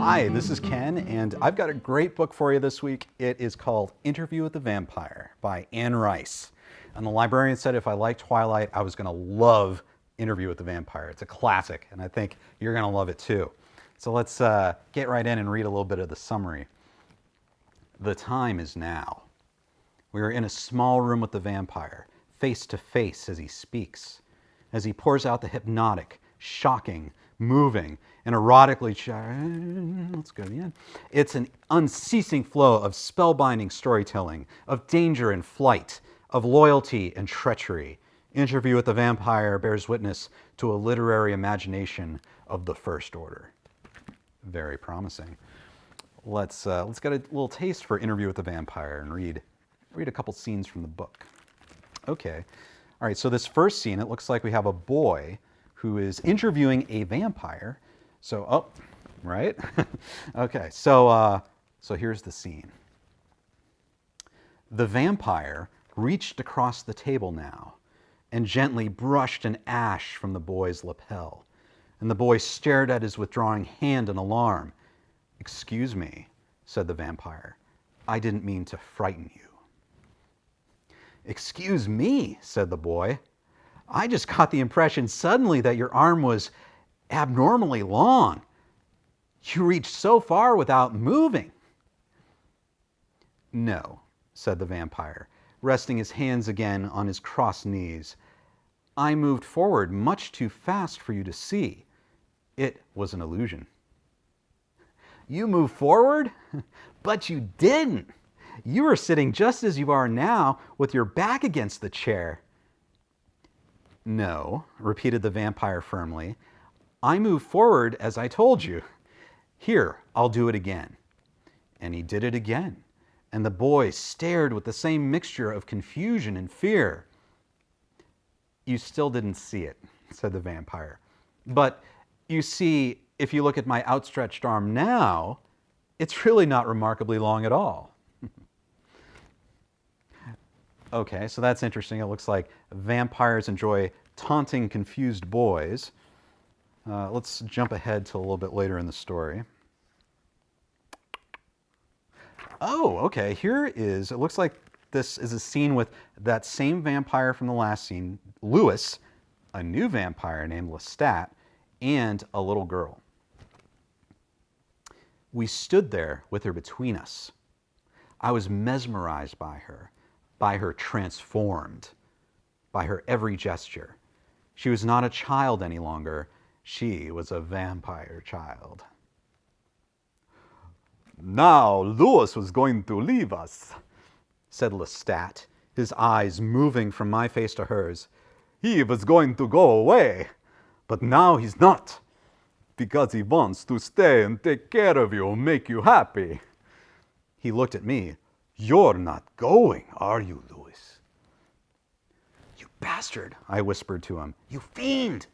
Hi, this is Ken, and I've got a great book for you this week. It is called Interview with the Vampire by Anne Rice. And the librarian said if I liked Twilight, I was going to love Interview with the Vampire. It's a classic, and I think you're going to love it too. So let's get right in and read a little bit of the summary. The time is now. We are in a small room with the vampire, face to face as he speaks, as he pours out the hypnotic, shocking, moving, and erotically, let's go to the end. It's an unceasing flow of spellbinding storytelling, of danger and flight, of loyalty and treachery. Interview with the Vampire bears witness to a literary imagination of the first order. Very promising. Let's get a little taste for Interview with the Vampire and read a couple scenes from the book. Okay. All right, so this first scene, it looks like we have a boy who is interviewing a vampire. So, right? Okay, so here's the scene. The vampire reached across the table now and gently brushed an ash from the boy's lapel. And the boy stared at his withdrawing hand in alarm. "Excuse me," said the vampire. "I didn't mean to frighten you." "Excuse me," said the boy. "I just got the impression suddenly that your arm was abnormally long. You reached so far without moving." "No," said the vampire, resting his hands again on his crossed knees. "I moved forward much too fast for you to see. It was an illusion." "You moved forward? But you didn't. You were sitting just as you are now with your back against the chair." "No," repeated the vampire firmly. "I moved forward as I told you. Here, I'll do it again." And he did it again. And the boy stared with the same mixture of confusion and fear. "You still didn't see it," said the vampire. "But you see, if you look at my outstretched arm now, it's really not remarkably long at all." Okay, so that's interesting. It looks like vampires enjoy taunting confused boys. Let's jump ahead to a little bit later in the story. Oh, okay, it looks like this is a scene with that same vampire from the last scene, Lewis, a new vampire named Lestat, and a little girl. "We stood there with her between us. I was mesmerized by her transformed, by her every gesture. She was not a child any longer. She was a vampire child." "Now Lewis was going to leave us," said Lestat, his eyes moving from my face to hers. "He was going to go away, but now he's not, because he wants to stay and take care of you and make you happy." He looked at me. "You're not going, are you, Lewis?" "You bastard," I whispered to him. "You fiend."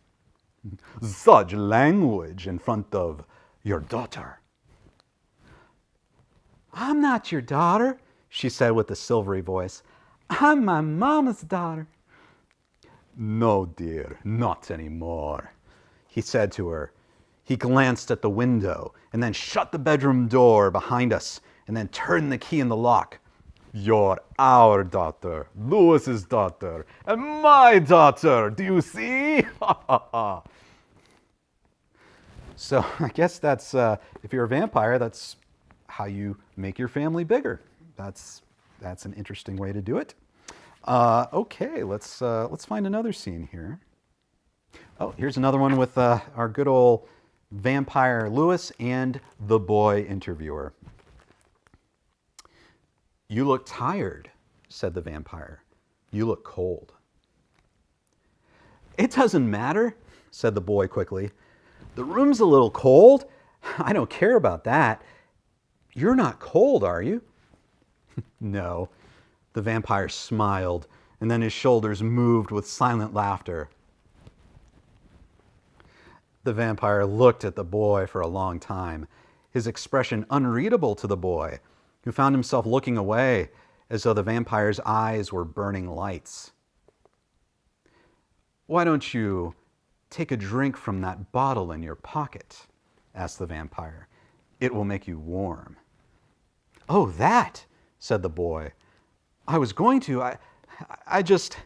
"Such language in front of your daughter." "I'm not your daughter," she said with a silvery voice. "I'm my mama's daughter." "No, dear, not anymore," he said to her. He glanced at the window and then shut the bedroom door behind us and then turned the key in the lock. "You're our daughter, Lewis's daughter, and my daughter. Do you see?" So I guess that's, if you're a vampire, that's how you make your family bigger. That's an interesting way to do it. Okay, let's find another scene here. Oh, here's another one with our good old vampire Lewis and the boy interviewer. "You look tired," said the vampire. "You look cold." "It doesn't matter," said the boy quickly. "The room's a little cold. I don't care about that. You're not cold, are you?" "No." The vampire smiled, and then his shoulders moved with silent laughter. The vampire looked at the boy for a long time, his expression unreadable to the boy, who found himself looking away as though the vampire's eyes were burning lights. "Why don't you take a drink from that bottle in your pocket?" asked the vampire. It will make you warm. Oh, that, said the boy. I was going to, I just,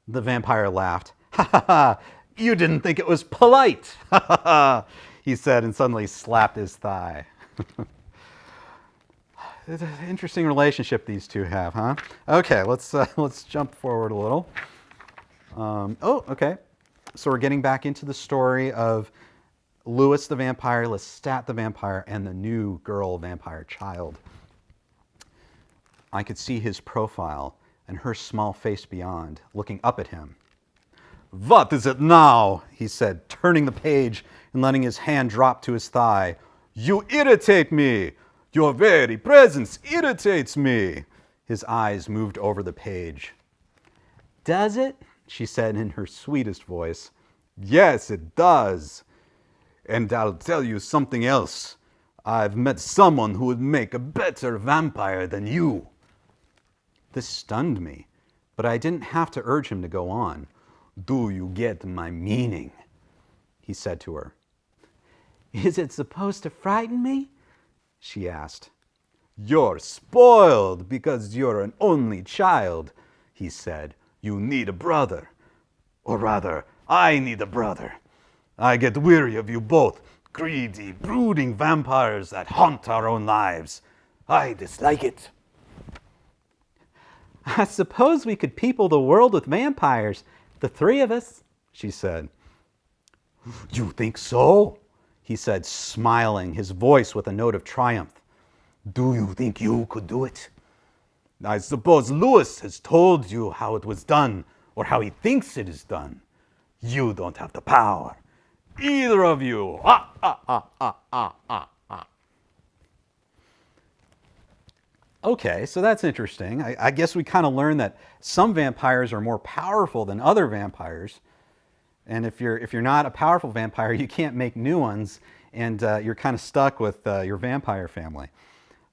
the vampire laughed. Ha ha ha, you didn't think it was polite. Ha ha ha, he said, and suddenly slapped his thigh. Interesting relationship these two have, huh? Okay, let's jump forward a little. Okay. So we're getting back into the story of Louis the vampire, Lestat the vampire, and the new girl vampire child. I could see his profile and her small face beyond, looking up at him. What is it now? He said, turning the page and letting his hand drop to his thigh. You irritate me. Your very presence irritates me. His eyes moved over the page. Does it? She said in her sweetest voice. Yes, it does. And I'll tell you something else. I've met someone who would make a better vampire than you. This stunned me, but I didn't have to urge him to go on. Do you get my meaning? He said to her. Is it supposed to frighten me? She asked. You're spoiled because you're an only child, he said. You need a brother. Or rather, I need a brother. I get weary of you both, greedy, brooding vampires that haunt our own lives. I dislike it. I suppose we could people the world with vampires, the three of us, she said. You think so? He said, smiling, his voice with a note of triumph. Do you think you could do it? I suppose Louis has told you how it was done, or how he thinks it is done. You don't have the power. Either of you. Okay, so that's interesting. I guess we kind of learned that some vampires are more powerful than other vampires. And if you're not a powerful vampire, you can't make new ones, and you're kind of stuck with your vampire family.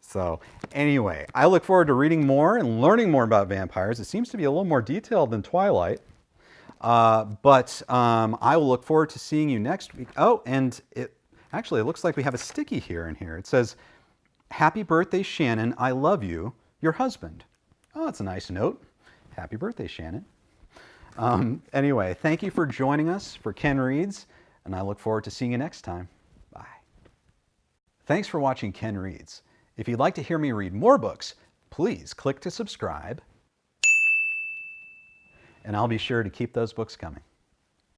So anyway, I look forward to reading more and learning more about vampires. It seems to be a little more detailed than Twilight. But I will look forward to seeing you next week. Oh, and it looks like we have a sticky here and here. It says, Happy birthday, Shannon. I love you. Your husband. Oh, that's a nice note. Happy birthday, Shannon. Anyway, thank you for joining us for Ken Reads, and I look forward to seeing you next time. Bye. Thanks for watching Ken Reads. If you'd like to hear me read more books, please click to subscribe, and I'll be sure to keep those books coming.